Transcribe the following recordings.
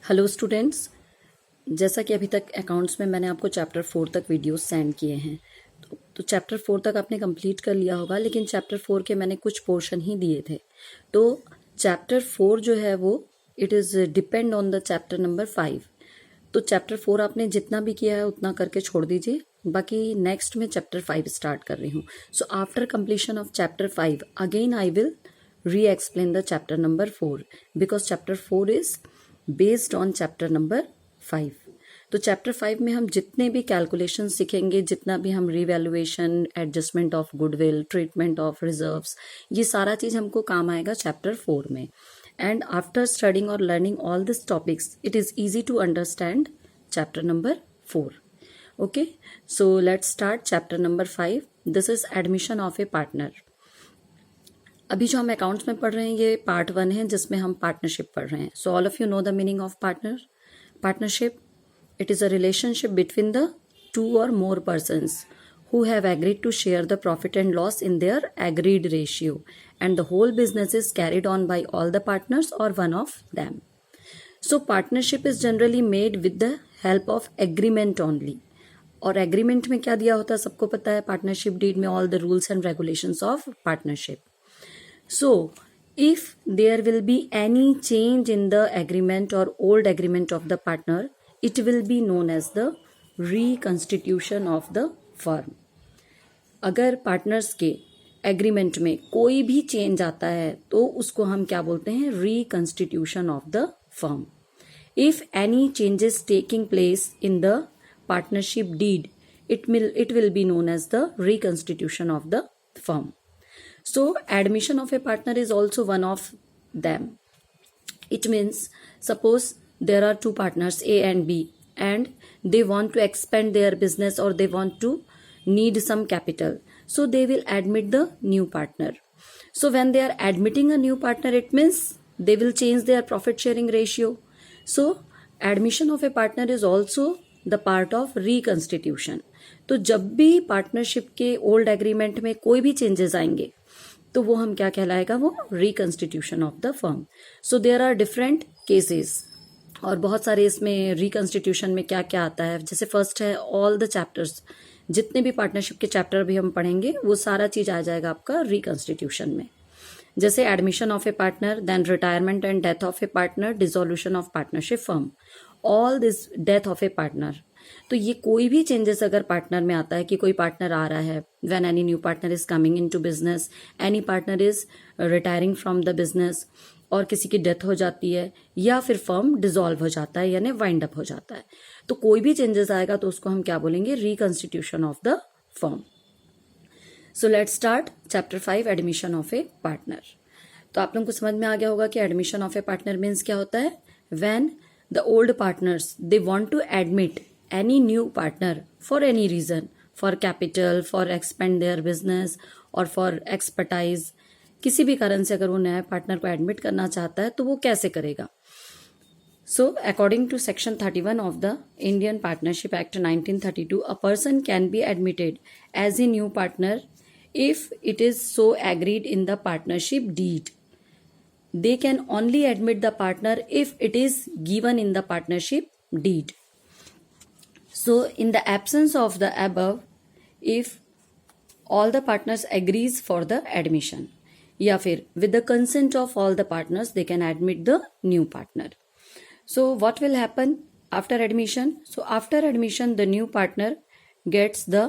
Hello students, जैसा कि अभी तक अकाउंट्स में मैंने आपको चैप्टर 4 तक वीडियोस सेंड किए हैं तो चैप्टर 4 तक आपने कंप्लीट कर लिया होगा, लेकिन चैप्टर 4 के मैंने कुछ पोर्शन ही दिए थे। तो चैप्टर 4 जो है वो it is depend on the chapter number 5। तो चैप्टर 4 आपने जितना भी किया है उतना करके छोड़ दीजिए, बाकी नेक्स्ट में चैप्टर 5 स्टार्ट कर रही हूँ। So after completion of chapter 5 again I will re explain the chapter number 4 because chapter 4 is based on chapter number 5। तो चैप्टर 5 में हम जितने भी कैलकुलेशन सीखेंगे, जितना भी हम revaluation, adjustment of goodwill, treatment of reserves, ये सारा चीज हमको काम आएगा चैप्टर 4 में। एंड आफ्टर स्टडिंग और learning all this topics it is easy to understand chapter number 4। Okay, so let's start chapter number 5। This is admission of a partner. अभी जो हम अकाउंट्स में पढ़ रहे हैं ये पार्ट 1 है, जिसमें हम पार्टनरशिप पढ़ रहे हैं। So all of you know the meaning of partnership. It is a relationship between the 2 or more persons who have agreed to share the profit and loss in their agreed ratio, and the whole business is carried on by all the partners or one of them. So partnership is generally made with the help of agreement only. और agreement में क्या दिया होता है सबको पता है, partnership deed में all the rules and regulations of partnership. So, if there will be any change in the agreement or old agreement of the partner, it will be known as the reconstitution of the firm. अगर partners के agreement में कोई भी change आता है तो उसको हम क्या बोलते हैं, reconstitution of the firm. If any changes taking place in the partnership deed, it will be known as the reconstitution of the firm. So admission of a partner is also one of them. It means suppose there are two partners A and B and they want to expand their business or they want to need some capital. So they will admit the new partner. So when they are admitting a new partner, it means they will change their profit sharing ratio. So admission of a partner is also the part of reconstitution. तो जब भी partnership के old agreement में कोई भी changes आएंगे तो वो हम क्या कहलाएगा, वो reconstitution of the firm. So there are different cases और बहुत सारे इसमें रिकंस्टिट्यूशन में क्या क्या आता है. जैसे फर्स्ट है ऑल द चैप्टर्स, जितने भी पार्टनरशिप के चैप्टर भी हम पढ़ेंगे वो सारा चीज आ जाएगा आपका रिकंस्टिट्यूशन में. जैसे admission of a partner, then retirement and death of a partner, dissolution of partnership firm, all this death of a partner. तो ये कोई भी चेंजेस अगर पार्टनर में आता है कि कोई पार्टनर आ रहा है, when any new partner is coming into business, any partner is retiring from the business, और किसी की डेथ हो जाती है या फिर फर्म डिसॉल्व हो जाता है यानी वाइंड अप हो जाता है, तो कोई भी चेंजेस आएगा तो उसको हम क्या बोलेंगे, reconstitution of the firm. So let's start chapter 5 admission of a partner. तो आप लोगों को समझ में आ गया होगा कि admission of a partner means क्या होता है. When the old partners they want to admit any new partner for any reason, for capital, for expand their business or for expertise, किसी भी कारण से अगर वो नया पार्टनर को एडमिट करना चाहता है तो वो कैसे करेगा. So according to section 31 of the Indian Partnership Act 1932, a person can be admitted as a new partner if it is so agreed in the partnership deed. They can only admit the partner if it is given in the partnership deed. So in the absence of the above, if all the partners agrees for the admission, या फिर with the consent of all the partners, they can admit the new partner. So what will happen after admission? So after admission, the new partner gets the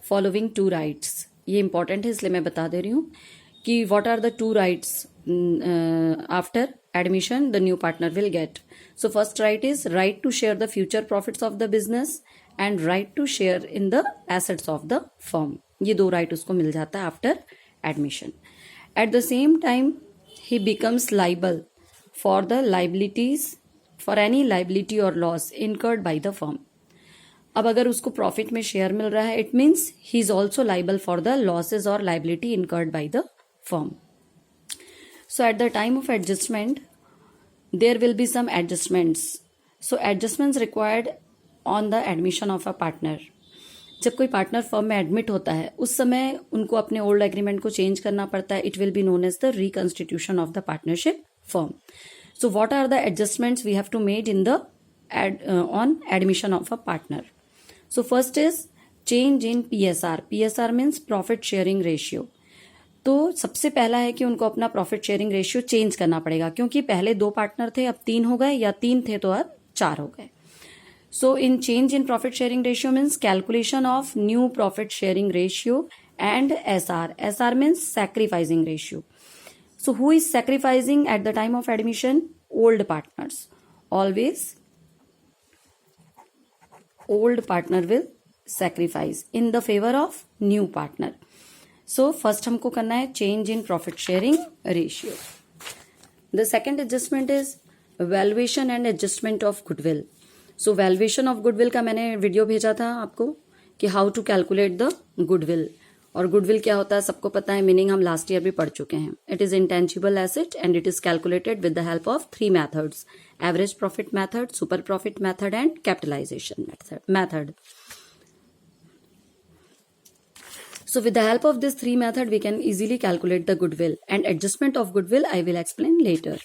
following 2 rights. ये important है इसलिए मैं बता दे रही हूँ कि what are the 2 rights after admission the new partner will get. So first right is right to share the future profits of the business and right to share in the assets of the firm. ये 2 right उसको मिल जाता है after admission. At the same time he becomes liable for the liabilities, for any liability or loss incurred by the firm. अब अगर उसको profit में share मिल रहा है, it means he is also liable for the losses और liability incurred by the firm. So at the time of adjustment, there will be some adjustments. So adjustments required on the admission of a partner. जब कोई partner firm में admit होता है उस समय उनको अपने ओल्ड एग्रीमेंट को चेंज करना पड़ता है. It will be known as the reconstitution of the partnership firm. So what are the adjustments we have to made in the on admission of a partner? So first is change in PSR. PSR means profit sharing ratio. तो सबसे पहला है कि उनको अपना profit sharing ratio change करना पड़ेगा, क्योंकि पहले 2 पार्टनर थे, अब 3 हो गए, या 3 थे तो अब 4 हो गए. So in change in profit sharing ratio means calculation of new profit sharing ratio and SR. SR means sacrificing ratio. So who is sacrificing at the time of admission? Old partners. Always old partner will sacrifice in the favor of new partner. So first हमको करना है change in profit sharing ratio. The second adjustment is valuation and adjustment of goodwill. So valuation of goodwill का मैंने video भेजा था आपको कि how to calculate the goodwill. और गुडविल क्या होता है सबको पता है, मीनिंग हम लास्ट ईयर भी पढ़ चुके हैं. It is intangible asset and it is calculated with the help of 3 methods: average profit method, super profit method and capitalisation method. So with the help of this 3 method we can easily calculate the goodwill, and adjustment of goodwill I will explain later.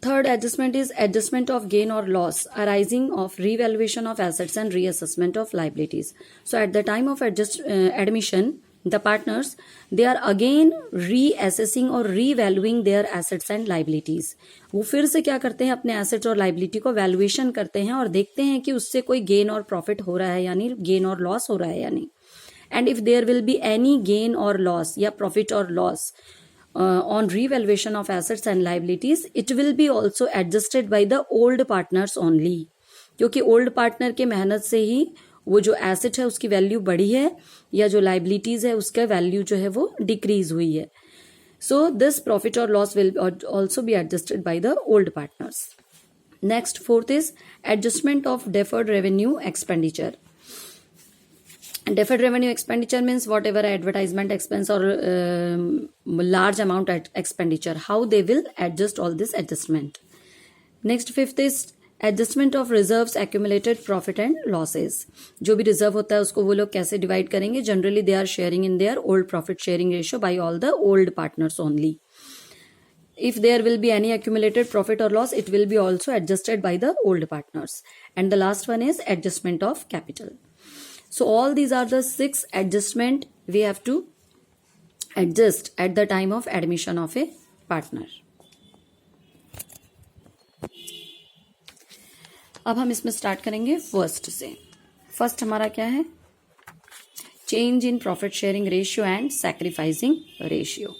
Third adjustment is adjustment of gain or loss arising of revaluation of assets and reassessment of liabilities. So at the time of admission, the partners, they are again reassessing or revaluing their assets and liabilities. वो फिर से क्या करते हैं, अपने assets और liability को valuation करते हैं और देखते हैं कि उससे कोई gain और profit हो रहा है, यानी gain और loss हो रहा है या नहीं. And if there will be any gain or loss या profit or loss on revaluation of assets and liabilities, it will be also adjusted by the old partners only. क्योंकि old partner के मेहनत से ही वो जो asset है उसकी value बढ़ी है, या जो liabilities है उसका value जो है वो decrease हुई है. So this profit or loss will also be adjusted by the old partners. Next, fourth is adjustment of deferred revenue expenditure. Deferred revenue expenditure means whatever advertisement expense or large amount expenditure, how they will adjust all this adjustment. Next, fifth is adjustment of reserves, accumulated profit and losses. जो भी reserve होता है उसको वो लोग कैसे divide करेंगे? Generally they are sharing in their old profit sharing ratio by all the old partners only. If there will be any accumulated profit or loss, it will be also adjusted by the old partners. And the last one is adjustment of capital. So all these are the 6 adjustment we have to adjust at the time of admission of a partner. अब हम इसमें start करेंगे first से. First हमारा क्या है? Change in profit sharing ratio and sacrificing ratio.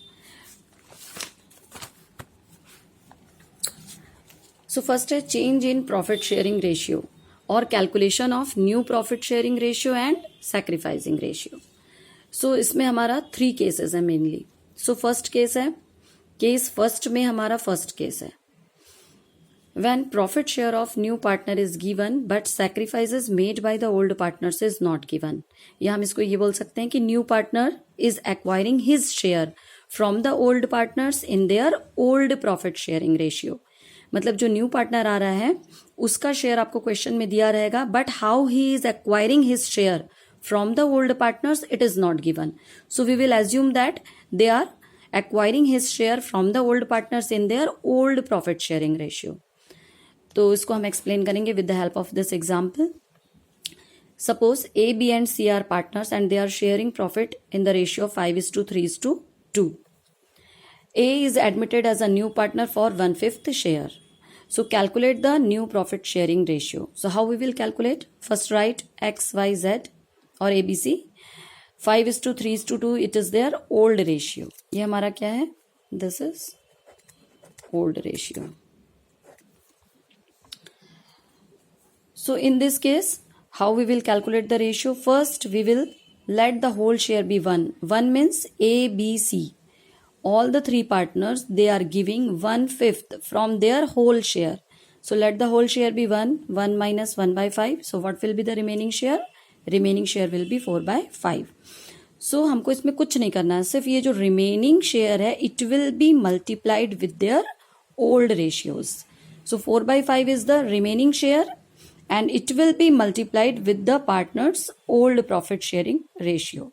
So first है change in profit sharing ratio और calculation of new profit sharing ratio and sacrificing ratio. So इसमें हमारा 3 केसेस है मेनली. सो फर्स्ट केस है, case first में हमारा first case है when profit share of new partner is given but sacrifices made by the old partners is not given. या हम इसको ये बोल सकते हैं कि new partner is acquiring his share from the old partners in their old profit sharing ratio. मतलब जो न्यू पार्टनर आ रहा है उसका शेयर आपको क्वेश्चन में दिया रहेगा, but how he is acquiring his share from the old partners it is not given. So we will assume that they are acquiring his share from the old partners in their old profit sharing ratio. तो इसको हम explain करेंगे with the help of this example. Suppose A, B and C are partners and they are sharing profit in the ratio 5:3:2. A is admitted as a new partner for 1/5 share. So calculate the new profit sharing ratio. So how we will calculate? First write X, Y, Z or ABC. 5:3:2 it is their old ratio. ये हमारा क्या है? This is old ratio. So in this case, how we will calculate the ratio? First we will let the whole share be 1. 1 means A, B, C. All the 3 partners, they are giving 1/5 from their whole share. So let the whole share be 1. 1 minus 1/5. So what will be the remaining share? Remaining share will be 4/5. So हमको इसमें कुछ नहीं करना है, सिर्फ ये जो remaining share है it will be multiplied with their old ratios. So 4/5 is the remaining share and it will be multiplied with the partners old profit sharing ratio.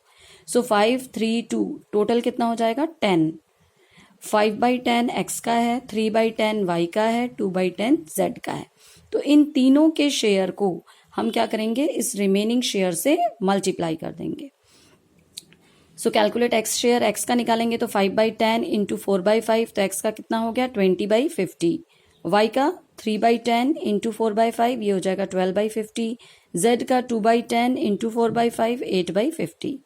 So 5, 3, 2 total कितना हो जाएगा? 10. 5/10 x का है, 3/10 y का है, 2/10 z का है। तो इन तीनों के शेयर को हम क्या करेंगे, इस रिमेनिंग शेयर से मल्टीप्लाई कर देंगे। सो कैलकुलेट एक्स शेयर, एक्स का निकालेंगे तो 5/10 इंटू 4/5, तो एक्स का कितना हो गया 20/50, वाई का 3/10 इंटू 4/5, ये हो जाएगा 12/50, जेड का 2/10 इंटू 4/5, 8/50।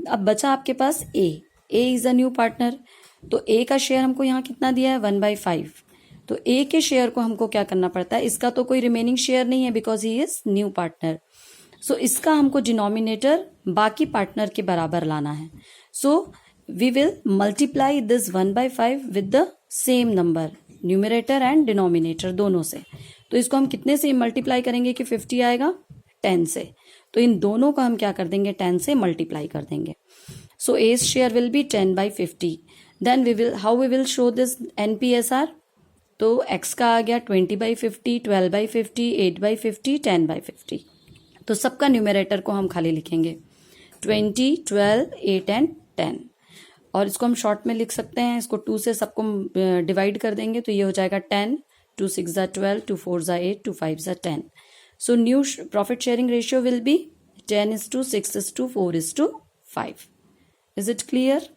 अब बचा आपके पास ए इज अ न्यू पार्टनर, तो ए का शेयर हमको यहाँ कितना दिया है 1/5, तो ए के शेयर को हमको क्या करना पड़ता है, इसका तो कोई रिमेनिंग शेयर नहीं है because he is new partner, so इसका हमको डिनोमिनेटर बाकी पार्टनर के बराबर लाना है। So we will multiply this 1/5 with the same number, numerator and denominator दोनों से। तो इसको हम कितने से मल्टीप्लाई करेंगे कि 50 आएगा, 10 से, तो इन दोनों का हम क्या कर देंगे 10 से मल्टीप्लाई कर देंगे। So A's share will be 10/50, then we will how we will show this NPSR, तो x का आ गया 20/50, 12/50, 8/50, 10/50, तो सबका न्यूमरेटर को हम खाली लिखेंगे 20, 12, 8 एंड 10, और इसको हम शॉर्ट में लिख सकते हैं, इसको 2 से सबको डिवाइड कर देंगे तो ये हो जाएगा 10, 2 6 12, 2 4 8, 2 5 10। So new profit sharing ratio will be 10:6:4:5। Is it clear?